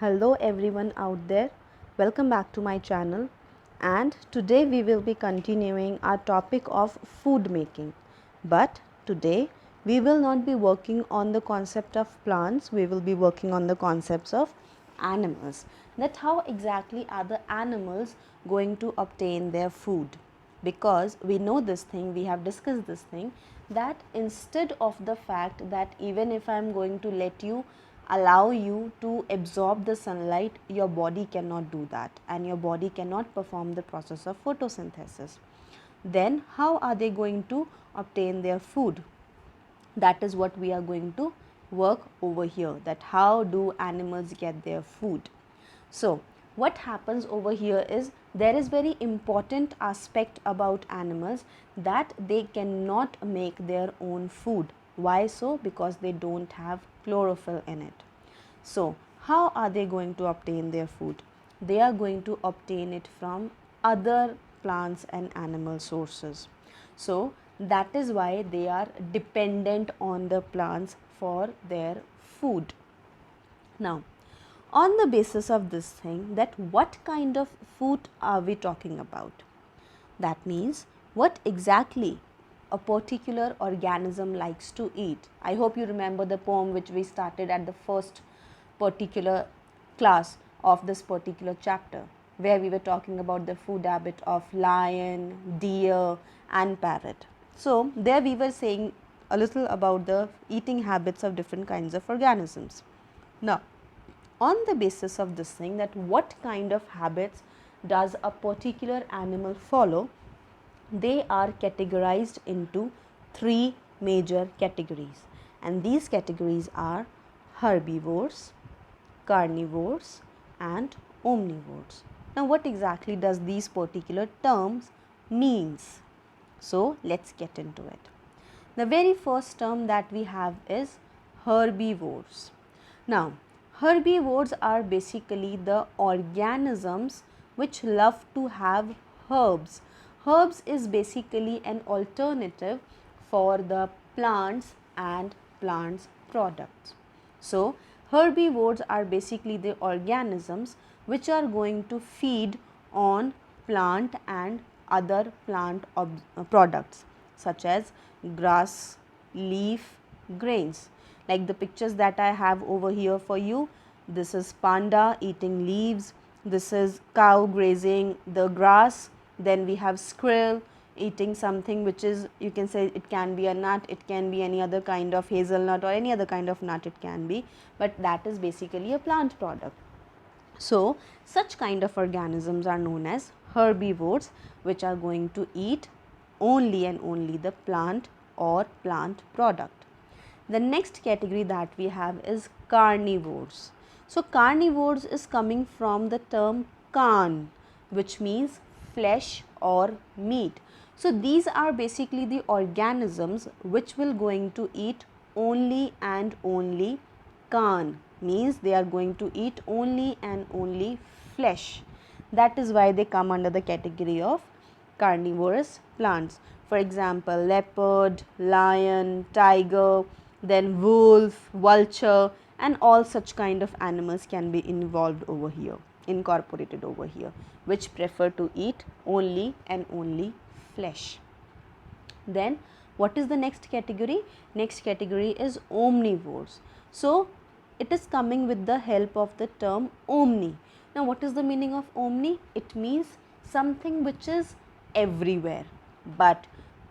Hello everyone out there, welcome back to my channel, and today we will be continuing our topic of food making. But today we will not be working on the concept of plants, we will be working on the concepts of animals. That how exactly are the animals going to obtain their food? Because we know this thing, we have discussed this thing, that instead of the fact that even if I am going to let you allow you to absorb the sunlight, your body cannot do that and your body cannot perform the process of photosynthesis. Then how are they going to obtain their food? That is what we are going to work over here, that how do animals get their food. So what happens over here is there is very important aspect about animals, that they cannot make their own food. Why so? Because they don't have chlorophyll in it. So how are they going to obtain their food? They are going to obtain it from other plants and animal sources. So that is why they are dependent on the plants for their food. Now, on the basis of this thing, that what kind of food are we talking about? That means what exactly a particular organism likes to eat. I hope you remember the poem which we started at the first particular class of this particular chapter, where we were talking about the food habit of lion, deer and parrot. So there we were saying a little about the eating habits of different kinds of organisms. Now, on the basis of this thing, that what kind of habits does a particular animal follow, they are categorized into three major categories, and these categories are herbivores, carnivores and omnivores. Now what exactly does these particular terms means? So let's get into it. The very first term that we have is herbivores. Now herbivores are basically the organisms which love to have herbs. Herbs is basically an alternative for the plants and plants products. So herbivores are basically the organisms which are going to feed on plant and other plant products such as grass, leaf, grains. Like the pictures that I have over here for you, this is panda eating leaves, this is cow grazing the grass, then we have squirrel eating something which is, you can say it can be a nut, it can be any other kind of hazelnut or any other kind of nut it can be, but that is basically a plant product. So such kind of organisms are known as herbivores, which are going to eat only and only the plant or plant product. The next category that we have is carnivores. So carnivores is coming from the term carn, which means flesh or meat. So these are basically the organisms which will going to eat only and only carn, means they are going to eat only and only flesh. That is why they come under the category of carnivorous plants. For example, leopard, lion, tiger, then wolf, vulture and all such kind of animals can be involved over here, incorporated over here, which prefer to eat only and only flesh. Then what is the next category? Next category is omnivores. So it is coming with the help of the term omni. Now what is the meaning of omni? It means something which is everywhere, but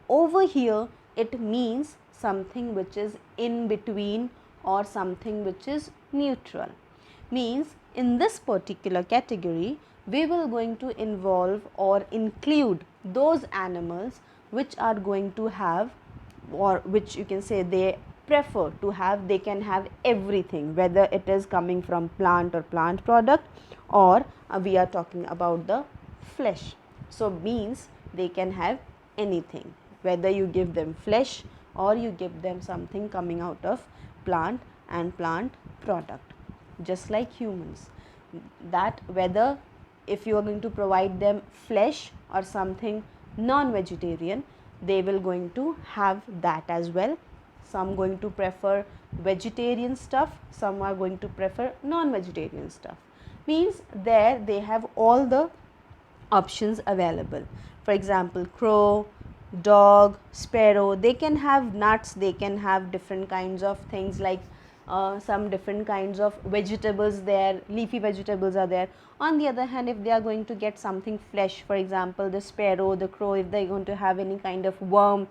over here it means something which is in between or something which is neutral. Means in this particular category we will going to involve or include those animals which are going to have, or which you can say they prefer to have, they can have everything, whether it is coming from plant or plant product, or we are talking about the flesh. So means they can have anything, whether you give them flesh or you give them something coming out of plant and plant product, just like humans, that whether if you are going to provide them flesh or something non-vegetarian, they will going to have that as well. some going to prefer vegetarian stuff, some are going to prefer non-vegetarian stuff. Means there they have all the options available. For example, crow, dog, sparrow, they can have nuts, they can have different kinds of things like some different kinds of vegetables there, leafy vegetables are there. On the other hand, if they are going to get something flesh, for example, the sparrow, the crow, if they are going to have any kind of worm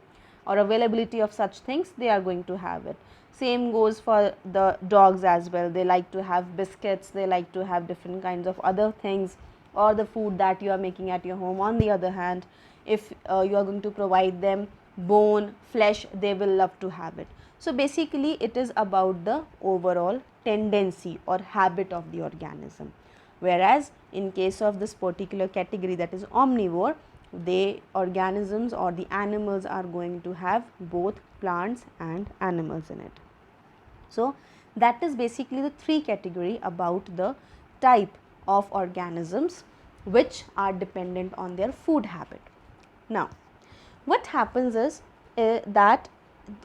or availability of such things, they are going to have it. Same goes for the dogs as well. They like to have biscuits, they like to have different kinds of other things, or the food that you are making at your home. On the other hand, if you are going to provide them bone, flesh, they will love to have it. So basically it is about the overall tendency or habit of the organism. Whereas in case of this particular category, that is omnivore, the organisms or the animals are going to have both plants and animals in it. So that is basically the three category about the type of organisms which are dependent on their food habit. Now what happens is that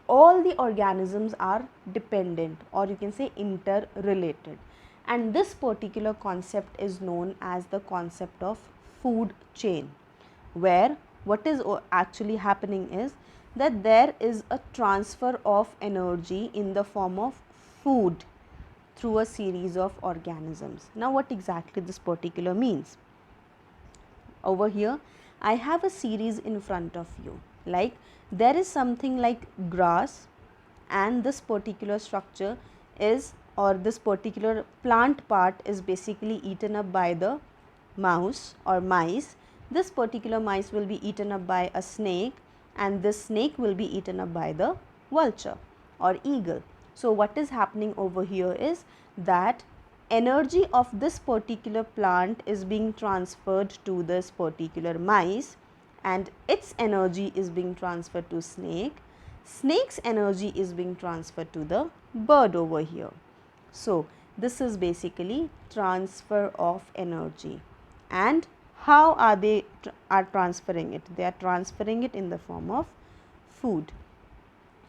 all the organisms are dependent, or you can say interrelated, and this particular concept is known as the concept of food chain, where what is actually happening is that there is a transfer of energy in the form of food through a series of organisms. Now what exactly this particular means? Over here I have a series in front of you, like there is something like grass, and this particular structure is, or this particular plant part is basically eaten up by the mouse or mice. This particular mice will be eaten up by a snake, and this snake will be eaten up by the vulture or eagle. So what is happening over here is that energy of this particular plant is being transferred to this particular mice, and its energy is being transferred to snake. Snake's energy is being transferred to the bird over here. So this is basically transfer of energy. And how are they transferring it? They are transferring it in the form of food.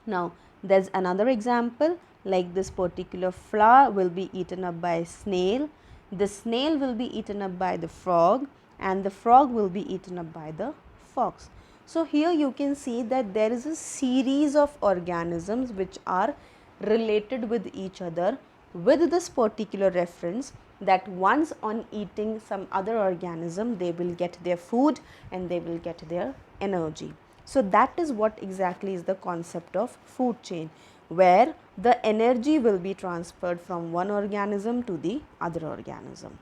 Now there's another example, like this particular flower will be eaten up by a snail, the snail will be eaten up by the frog, and the frog will be eaten up by the fox. So here you can see that there is a series of organisms which are related with each other with this particular reference, that once on eating some other organism, they will get their food and they will get their energy. So that is what exactly is the concept of food chain, where the energy will be transferred from one organism to the other organism.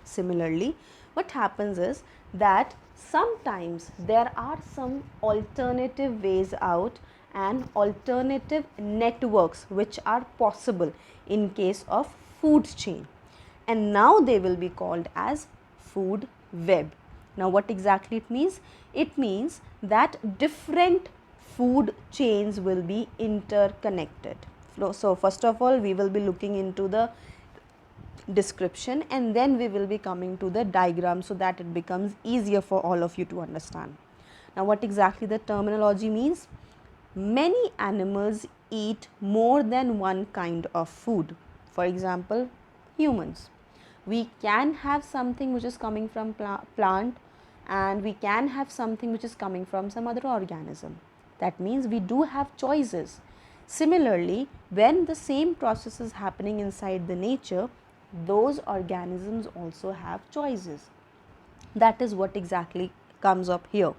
Similarly, what happens is that sometimes there are some alternative ways out and alternative networks which are possible in case of food chain, and now they will be called as food web. Now what exactly it means? It means that different food chains will be interconnected. So first of all we will be looking into the description, and then we will be coming to the diagram so that it becomes easier for all of you to understand. Now what exactly the terminology means? Many animals eat more than one kind of food. For example, humans, we can have something which is coming from plant, and we can have something which is coming from some other organism. That means we do have choices. Similarly, when the same process is happening inside the nature, those organisms also have choices. That is what exactly comes up here,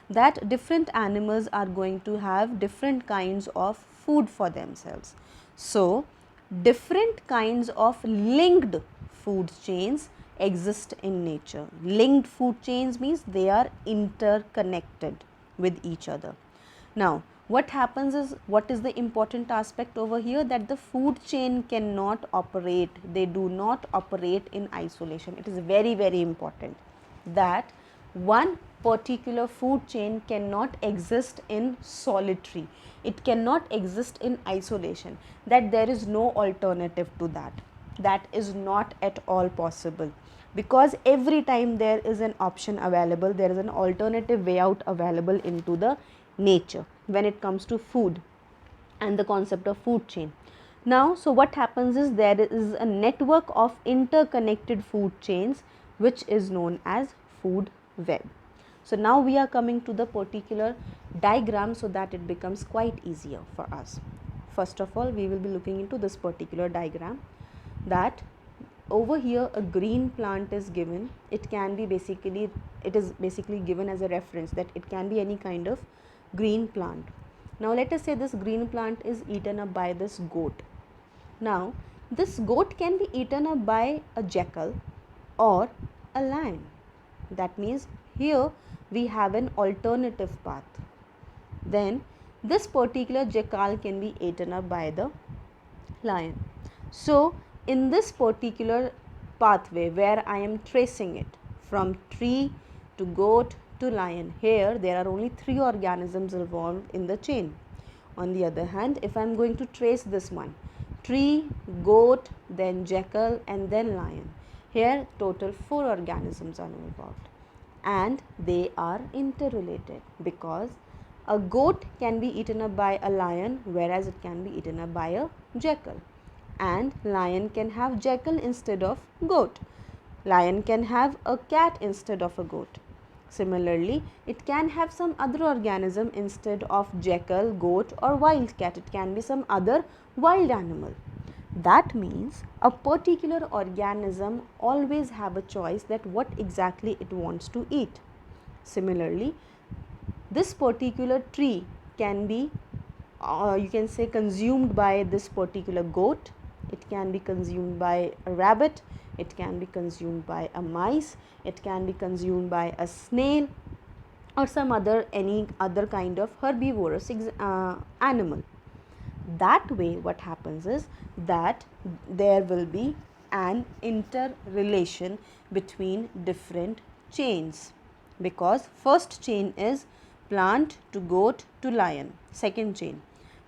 that different animals are going to have different kinds of food for themselves. So different kinds of linked food chains exist in nature. Linked food chains means they are interconnected with each other. Now what happens is, what is the important aspect over here? That the food chain cannot operate, they do not operate in isolation. It is very, very important that one particular food chain cannot exist in solitary, it cannot exist in isolation, that there is no alternative to that. That is not at all possible, because every time there is an option available, there is an alternative way out available into the nature when it comes to food. and the concept of food chain. Now, so what happens is there is a network of interconnected food chains which is known as food web. So now we are coming to the particular diagram so that it becomes quite easier for us. First of all, we will be looking into this particular diagram, that over here a green plant is given. It is basically given as a reference that it can be any kind of green plant. Now let us say this green plant is eaten up by this goat. Now this goat can be eaten up by a jackal or a lion. That means here we have an alternative path. Then this particular jackal can be eaten up by the lion. So in this particular pathway where I am tracing it from tree to goat to lion, here there are only 3 organisms involved in the chain. On the other hand, if I am going to trace this one, tree, goat, then jackal and then lion, here total 4 organisms are involved, and they are interrelated because a goat can be eaten up by a lion whereas it can be eaten up by a jackal, and lion can have jackal instead of goat. Lion can have a cat instead of a goat. Similarly, it can have some other organism instead of jackal, goat or wild cat. It can be some other wild animal. That means a particular organism always have a choice that what exactly it wants to eat. Similarly, this particular tree can be you can say consumed by this particular goat, it can be consumed by a rabbit, it can be consumed by a mice, it can be consumed by a snail or some other any other kind of herbivorous animal. That way what happens is that there will be an interrelation between different chains, because first chain is plant to goat to lion, second chain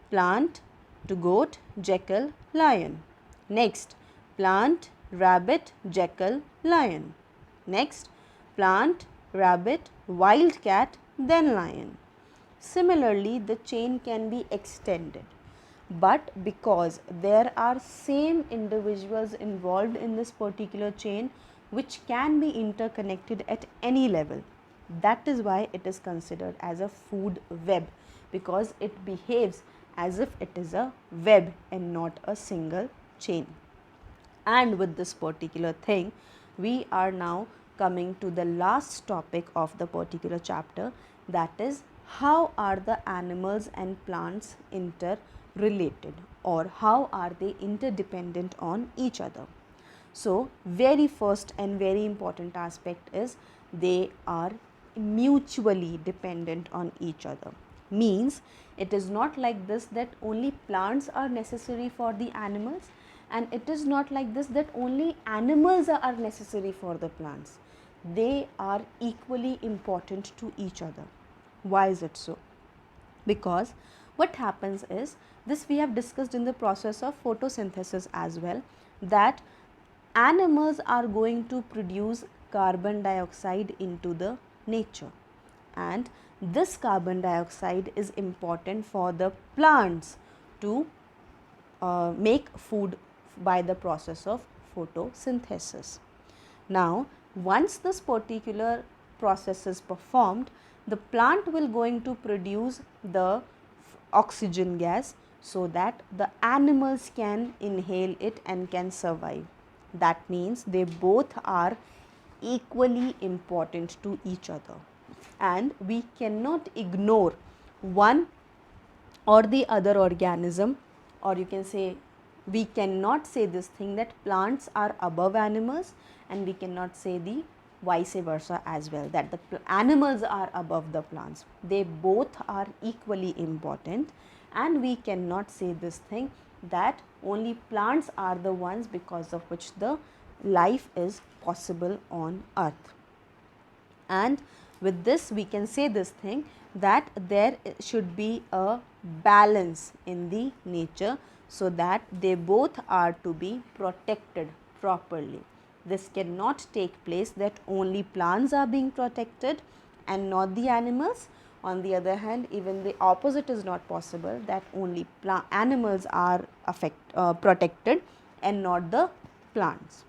plant to goat, jackal, lion, next plant, rabbit, jackal, lion, next plant, rabbit, wild cat, then lion. Similarly, the chain can be extended, but because there are same individuals involved in this particular chain which can be interconnected at any level, that is why it is considered as a food web, because it behaves as if it is a web and not a single chain. And with this particular thing, we are now coming to the last topic of the particular chapter, that is how are the animals and plants interrelated, or how are they interdependent on each other. So very first and very important aspect is they are mutually dependent on each other. Means it is not like this that only plants are necessary for the animals, and it is not like this that only animals are necessary for the plants. They are equally important to each other. Why is it so? Because what happens is, this we have discussed in the process of photosynthesis as well, that animals are going to produce carbon dioxide into the nature, and this carbon dioxide is important for the plants to make food by the process of photosynthesis. Now once this particular process is performed, the plant will going to produce the oxygen gas so that the animals can inhale it and can survive. That means they both are equally important to each other, and we cannot ignore one or the other organism, or you can say we cannot say this thing that plants are above animals, and we cannot say the vice versa as well, that the animals are above the plants. They both are equally important, and we cannot say this thing that only plants are the ones because of which the life is possible on earth. And with this we can say this thing that there should be a balance in the nature so that they both are to be protected properly. This cannot take place that only plants are being protected and not the animals, On the other hand, even the opposite is not possible, that only animals are protected and not the plants.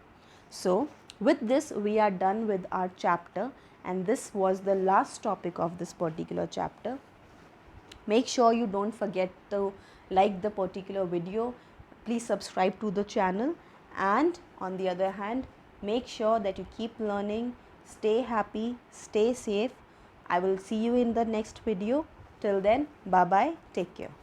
So with this we are done with our chapter, and this was the last topic of this particular chapter. Make sure you don't forget to like the particular video. Please subscribe to the channel, and on the other hand, make sure that you keep learning. Stay happy, stay safe. I will see you in the next video. Till then, bye bye, take care.